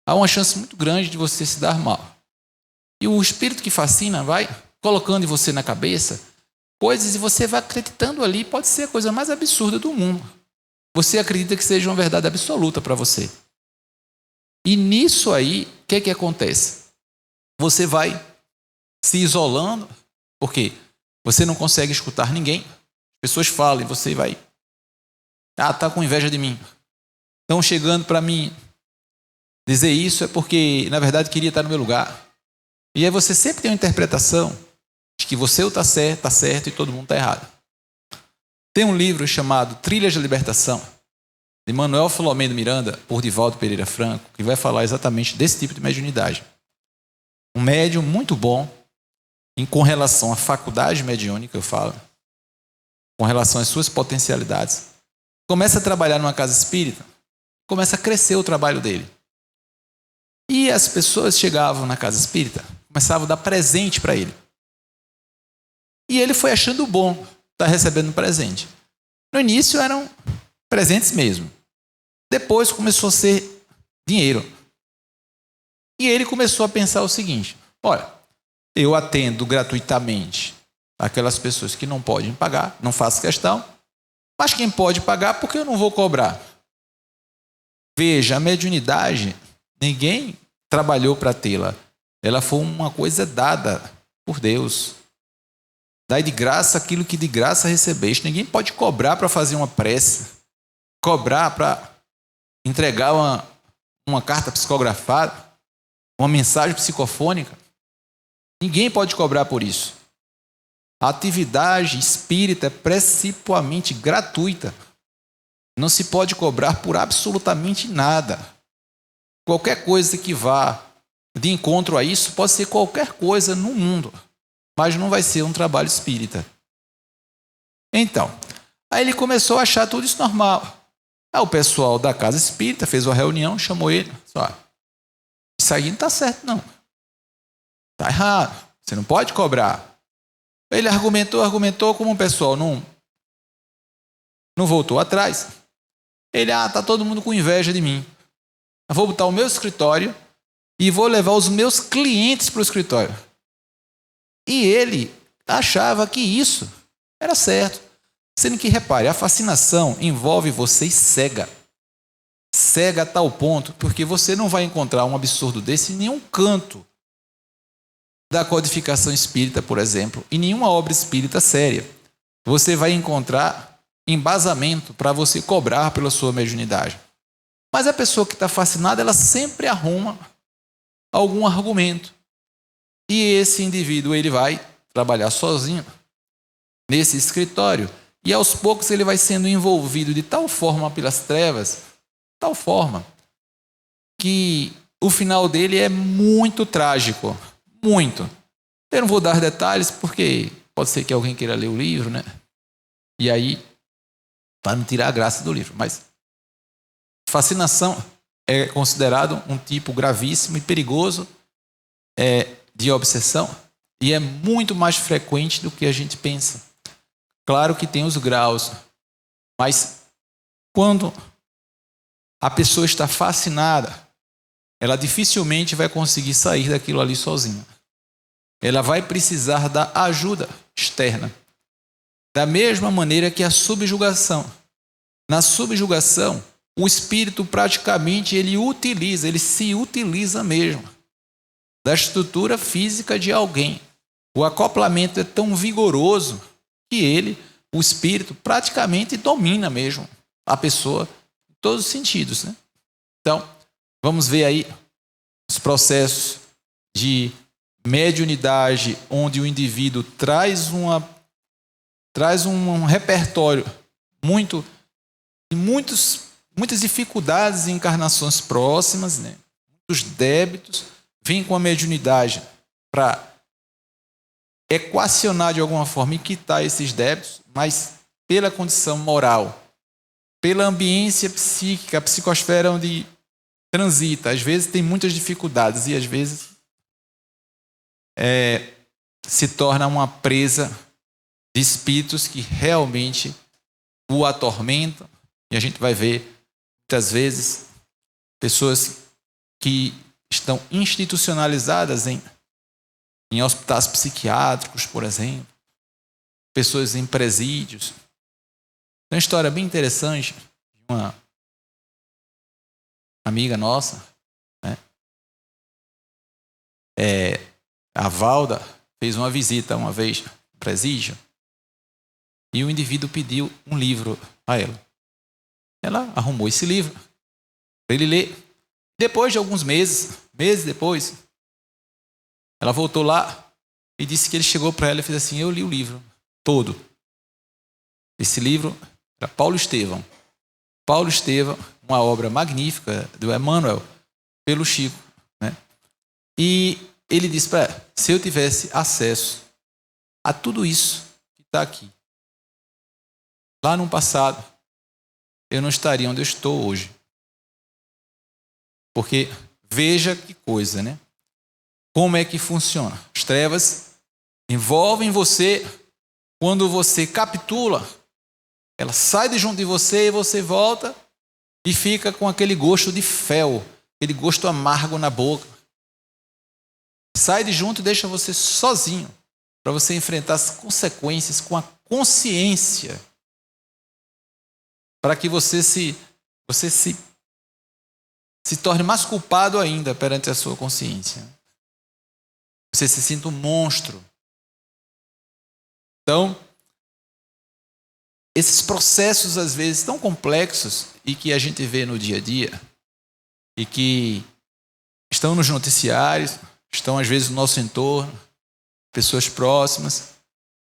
há uma chance muito grande de você se dar mal. E o espírito que fascina vai colocando em você na cabeça coisas e você vai acreditando ali, pode ser a coisa mais absurda do mundo. Você acredita que seja uma verdade absoluta para você. E nisso aí, o que acontece? Você vai se isolando, porque você não consegue escutar ninguém. As pessoas falam e você vai... tá com inveja de mim. Estão chegando para mim dizer isso é porque, na verdade, queria estar no meu lugar. E aí você sempre tem uma interpretação de que você está certo e todo mundo está errado. Tem um livro chamado Trilhas da Libertação, de Manuel Filomeno Miranda, por Divaldo Pereira Franco, que vai falar exatamente desse tipo de mediunidade. Um médium muito bom com relação à faculdade mediúnica, eu falo, com relação às suas potencialidades. Começa a trabalhar numa casa espírita, começa a crescer o trabalho dele. E as pessoas chegavam na casa espírita, começavam a dar presente para ele. E ele foi achando bom estar recebendo presente. No início eram presentes mesmo. Depois começou a ser dinheiro. E ele começou a pensar o seguinte: olha, eu atendo gratuitamente aquelas pessoas que não podem pagar, não faço questão, mas quem pode pagar, por que eu não vou cobrar? Veja, a mediunidade, ninguém trabalhou para tê-la. Ela foi uma coisa dada por Deus. Dai de graça aquilo que de graça recebeste. Ninguém pode cobrar para fazer uma prece, cobrar para entregar uma carta psicografada, uma mensagem psicofônica. Ninguém pode cobrar por isso. A atividade espírita é principalmente gratuita. Não se pode cobrar por absolutamente nada. Qualquer coisa que vá de encontro a isso pode ser qualquer coisa no mundo, mas não vai ser um trabalho espírita. Então, aí ele começou a achar tudo isso normal. Aí o pessoal da casa espírita fez uma reunião, chamou ele. Só, isso aí não está certo, não. Está errado. Você não pode cobrar. Ele argumentou, como o pessoal não voltou atrás. Ele, está todo mundo com inveja de mim. Eu vou botar o meu escritório e vou levar os meus clientes para o escritório. E ele achava que isso era certo. Sendo que, repare, a fascinação envolve você e cega. Cega a tal ponto, porque você não vai encontrar um absurdo desse em nenhum canto da codificação espírita, por exemplo, em nenhuma obra espírita séria. Você vai encontrar embasamento para você cobrar pela sua mediunidade. Mas a pessoa que está fascinada, ela sempre arruma algum argumento. E esse indivíduo, ele vai trabalhar sozinho nesse escritório. E aos poucos ele vai sendo envolvido de tal forma pelas trevas, tal forma, que o final dele é muito trágico. Muito. Eu não vou dar detalhes porque pode ser que alguém queira ler o livro, né? E aí, para não tirar a graça do livro. Mas fascinação é considerado um tipo gravíssimo e perigoso de obsessão e é muito mais frequente do que a gente pensa. Claro que tem os graus, mas quando a pessoa está fascinada, ela dificilmente vai conseguir sair daquilo ali sozinha. Ela vai precisar da ajuda externa. Da mesma maneira que a subjugação. Na subjugação, o espírito praticamente ele se utiliza mesmo da estrutura física de alguém. O acoplamento é tão vigoroso que o espírito, praticamente domina mesmo a pessoa em todos os sentidos, né? Então, vamos ver aí os processos de mediunidade, onde o indivíduo traz um repertório de muitas dificuldades em encarnações próximas, né? Muitos débitos, vem com a mediunidade para equacionar de alguma forma e quitar esses débitos, mas pela condição moral, pela ambiência psíquica, a psicosfera onde transita, às vezes tem muitas dificuldades e às vezes se torna uma presa de espíritos que realmente o atormentam. E a gente vai ver, muitas vezes, pessoas que estão institucionalizadas em hospitais psiquiátricos, por exemplo, pessoas em presídios. Tem uma história bem interessante de uma amiga nossa, né? A Valda fez uma visita uma vez no presídio e o indivíduo pediu um livro a ela. Ela arrumou esse livro para ele ler. Depois de alguns meses depois, ela voltou lá e disse que ele chegou para ela e fez assim: eu li o livro todo. Esse livro era Paulo Estevão. Paulo Estevão, uma obra magnífica do Emmanuel, pelo Chico, né? E ele disse para ela: se eu tivesse acesso a tudo isso que está aqui, lá no passado, eu não estaria onde eu estou hoje. Porque veja que coisa, né? Como é que funciona? As trevas envolvem você quando você capitula. Ela sai de junto de você e você volta e fica com aquele gosto de fel, aquele gosto amargo na boca. Sai de junto e deixa você sozinho para você enfrentar as consequências com a consciência, para que você se torne mais culpado ainda perante a sua consciência. Você se sinta um monstro. Então, esses processos, às vezes, tão complexos e que a gente vê no dia a dia e que estão nos noticiários, estão, às vezes, no nosso entorno, pessoas próximas,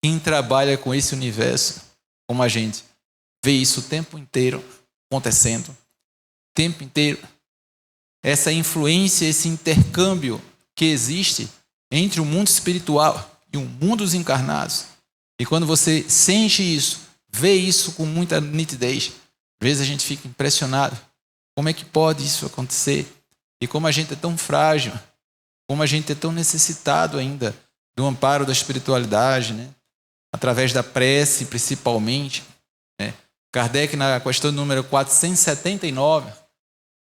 quem trabalha com esse universo, como a gente, vê isso o tempo inteiro acontecendo, o tempo inteiro. Essa influência, esse intercâmbio que existe entre o mundo espiritual e o mundo dos encarnados. E quando você sente isso, vê isso com muita nitidez, às vezes a gente fica impressionado. Como é que pode isso acontecer? E como a gente é tão frágil, como a gente é tão necessitado ainda do amparo da espiritualidade, né? Através da prece, principalmente, né? Kardec, na questão número 479,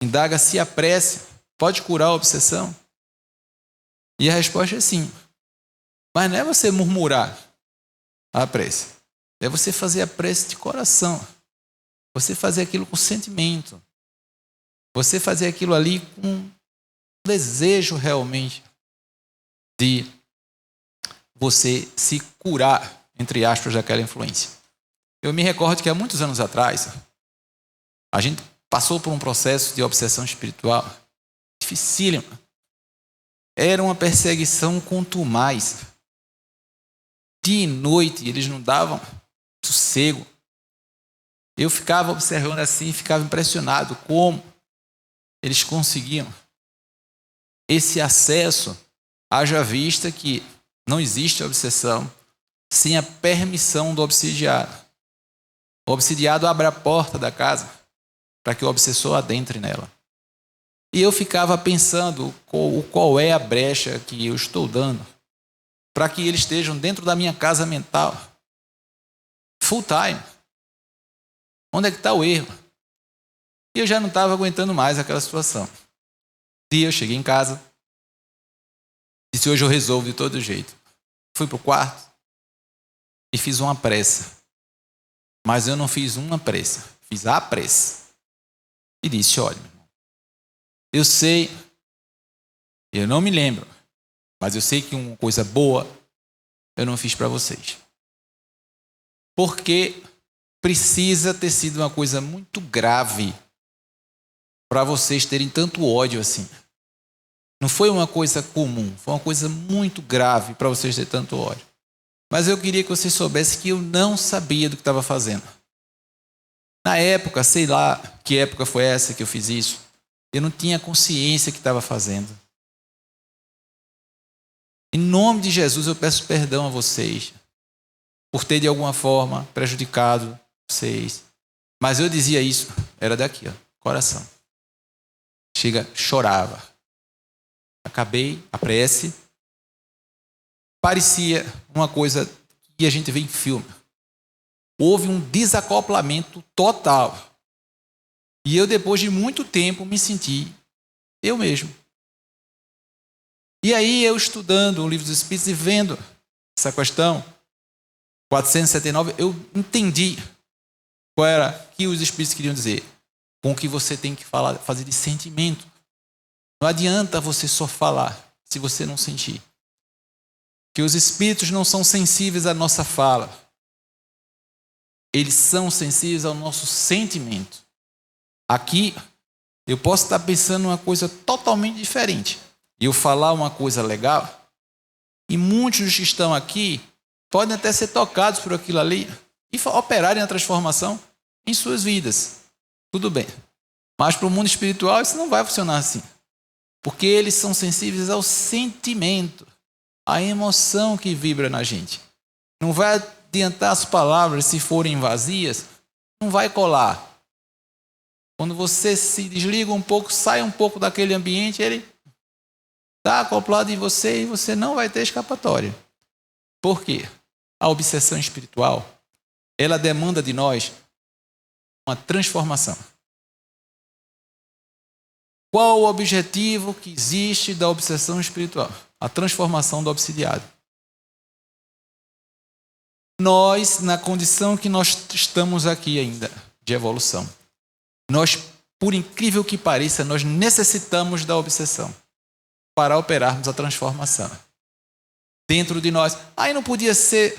indaga se a prece pode curar a obsessão. E a resposta é sim. Mas não é você murmurar a prece. É você fazer a prece de coração. Você fazer aquilo com sentimento. Você fazer aquilo ali com desejo realmente de você se curar, entre aspas, daquela influência. Eu me recordo que há muitos anos atrás, a gente passou por um processo de obsessão espiritual dificílimo. Era uma perseguição contumaz. Dia e noite, eles não davam sossego. Eu ficava observando assim, ficava impressionado como eles conseguiam esse acesso, haja vista que não existe obsessão sem a permissão do obsidiado. O obsidiado abre a porta da casa para que o obsessor adentre nela. E eu ficava pensando qual é a brecha que eu estou dando para que eles estejam dentro da minha casa mental full time. Onde é que está o erro? E eu já não estava aguentando mais aquela situação. Um dia eu cheguei em casa, disse: hoje eu resolvo de todo jeito. Fui para o quarto e fiz uma prece. Mas eu não fiz uma prece, fiz a prece. E disse: olha, meu irmão, eu sei, eu não me lembro, mas eu sei que uma coisa boa eu não fiz para vocês. Porque precisa ter sido uma coisa muito grave para vocês terem tanto ódio assim. Não foi uma coisa comum, foi uma coisa muito grave para vocês terem tanto ódio. Mas eu queria que vocês soubessem que eu não sabia do que estava fazendo. Na época, sei lá que época foi essa que eu fiz isso, eu não tinha consciência que estava fazendo. Em nome de Jesus, eu peço perdão a vocês por ter de alguma forma prejudicado vocês. Mas eu dizia isso, era daqui, ó, coração. Chega, chorava. Acabei a prece. Parecia uma coisa que que a gente vê em filme. Houve um desacoplamento total. E eu, depois de muito tempo, me senti eu mesmo. E aí, eu estudando o Livro dos Espíritos e vendo essa questão, 479, eu entendi qual era que os Espíritos queriam dizer. Com o que você tem que fazer de sentimento. Não adianta você só falar, se você não sentir. Que os Espíritos não são sensíveis à nossa fala. Eles são sensíveis ao nosso sentimento. Aqui, eu posso estar pensando uma coisa totalmente diferente. E eu falar uma coisa legal, e muitos dos que estão aqui podem até ser tocados por aquilo ali e operarem a transformação em suas vidas. Tudo bem. Mas para o mundo espiritual isso não vai funcionar assim. Porque eles são sensíveis ao sentimento, à emoção que vibra na gente. Não vai adiantar as palavras se forem vazias, não vai colar. Quando você se desliga um pouco, sai um pouco daquele ambiente, ele está acoplado em você e você não vai ter escapatória. Por quê? A obsessão espiritual, ela demanda de nós uma transformação. Qual o objetivo que existe da obsessão espiritual? A transformação do obsidiado. Nós, na condição que nós estamos aqui ainda, de evolução, nós, por incrível que pareça, nós necessitamos da obsessão para operarmos a transformação dentro de nós. Aí não podia ser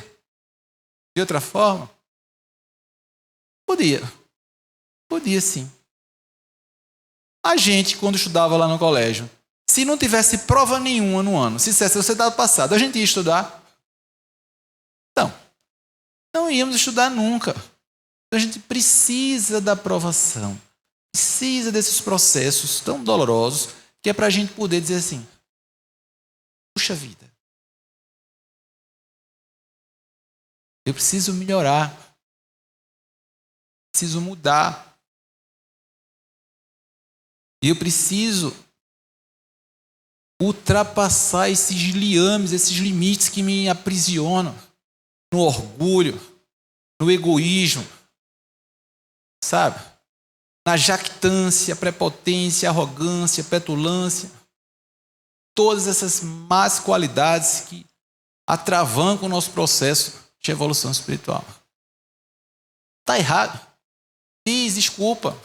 de outra forma? Podia sim. A gente, quando estudava lá no colégio, se não tivesse prova nenhuma no ano, se dissesse você dado passado, a gente ia estudar? Não íamos estudar nunca. Então a gente precisa da aprovação, precisa desses processos tão dolorosos, que é para a gente poder dizer assim, puxa vida, eu preciso melhorar, preciso mudar. E eu preciso ultrapassar esses liames, esses limites que me aprisionam no orgulho, no egoísmo, sabe? Na jactância, prepotência, arrogância, petulância. Todas essas más qualidades que atravancam o nosso processo de evolução espiritual. Está errado. Diz desculpa.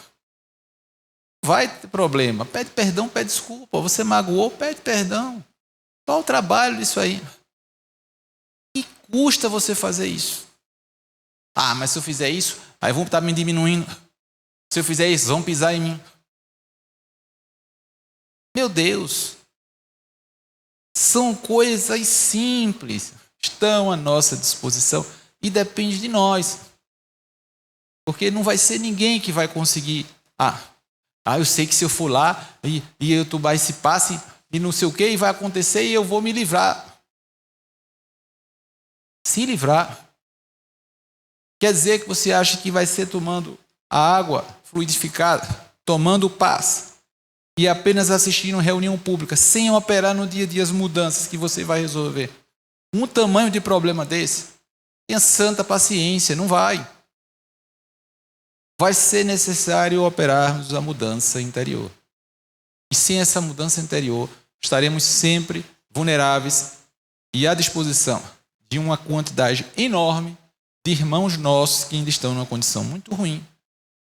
Vai ter problema. Pede perdão, pede desculpa. Você magoou, pede perdão. Qual o trabalho disso aí? Que custa você fazer isso? Ah, mas se eu fizer isso, aí vão estar me diminuindo. Se eu fizer isso, vão pisar em mim. Meu Deus. São coisas simples. Estão à nossa disposição. E depende de nós. Porque não vai ser ninguém que vai conseguir... eu sei que se eu for lá e eu tomar esse passe e não sei o que, e vai acontecer e eu vou me livrar. Se livrar. Quer dizer que você acha que vai ser tomando a água fluidificada, tomando o passe e apenas assistindo reunião pública, sem operar no dia a dia as mudanças que você vai resolver. Um tamanho de problema desse, tenha santa paciência, não vai. Vai ser necessário operarmos a mudança interior. E sem essa mudança interior, estaremos sempre vulneráveis e à disposição de uma quantidade enorme de irmãos nossos que ainda estão numa condição muito ruim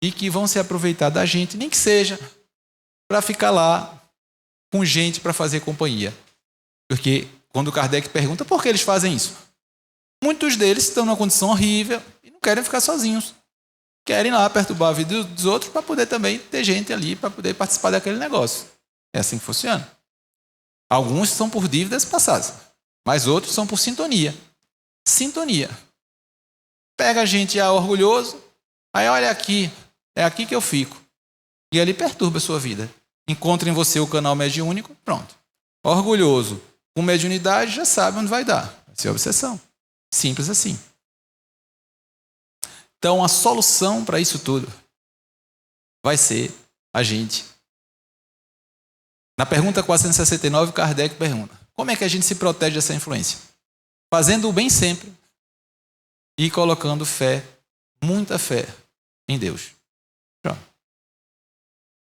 e que vão se aproveitar da gente, nem que seja para ficar lá com gente para fazer companhia. Porque quando Kardec pergunta por que eles fazem isso, muitos deles estão numa condição horrível e não querem ficar sozinhos. Querem lá perturbar a vida dos outros para poder também ter gente ali para poder participar daquele negócio. É assim que funciona. Alguns são por dívidas passadas, mas outros são por sintonia. Sintonia. Pega a gente orgulhoso, aí olha aqui, é aqui que eu fico. E ali perturba a sua vida. Encontra em você o canal mediúnico, pronto. Orgulhoso, com mediunidade, já sabe onde vai dar. Vai ser obsessão. Simples assim. Então, a solução para isso tudo vai ser a gente. Na pergunta 469, Kardec pergunta, como é que a gente se protege dessa influência? Fazendo o bem sempre, e colocando fé, muita fé em Deus. Pronto.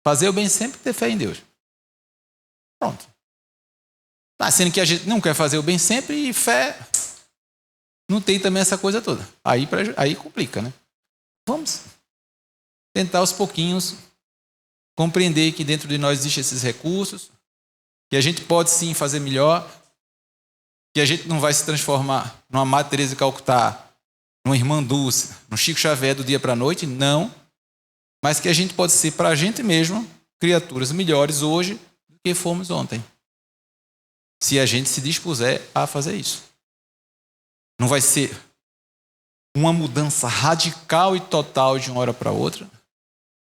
Fazer o bem sempre e ter fé em Deus. Pronto. Tá sendo que a gente não quer fazer o bem sempre e fé não tem também essa coisa toda. Aí complica, né? Vamos tentar aos pouquinhos compreender que dentro de nós existem esses recursos, que a gente pode sim fazer melhor, que a gente não vai se transformar numa Madre Teresa de Calcutá, numa Irmã Dulce, num Chico Xavier do dia para a noite, não. Mas que a gente pode ser para a gente mesmo criaturas melhores hoje do que fomos ontem. Se a gente se dispuser a fazer isso. Não vai ser uma mudança radical e total de uma hora para outra.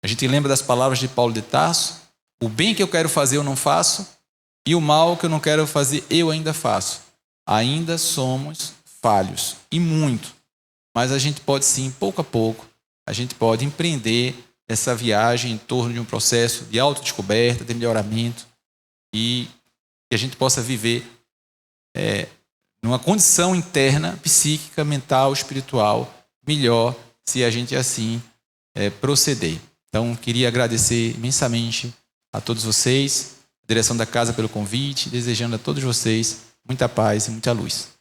A gente lembra das palavras de Paulo de Tarso: o bem que eu quero fazer eu não faço, e o mal que eu não quero fazer eu ainda faço. Ainda somos falhos, e muito. Mas a gente pode sim, pouco a pouco, a gente pode empreender essa viagem em torno de um processo de autodescoberta, de melhoramento, e que a gente possa viver numa condição interna, psíquica, mental, espiritual, melhor, se a gente assim proceder. Então, queria agradecer imensamente a todos vocês, a direção da casa pelo convite, desejando a todos vocês muita paz e muita luz.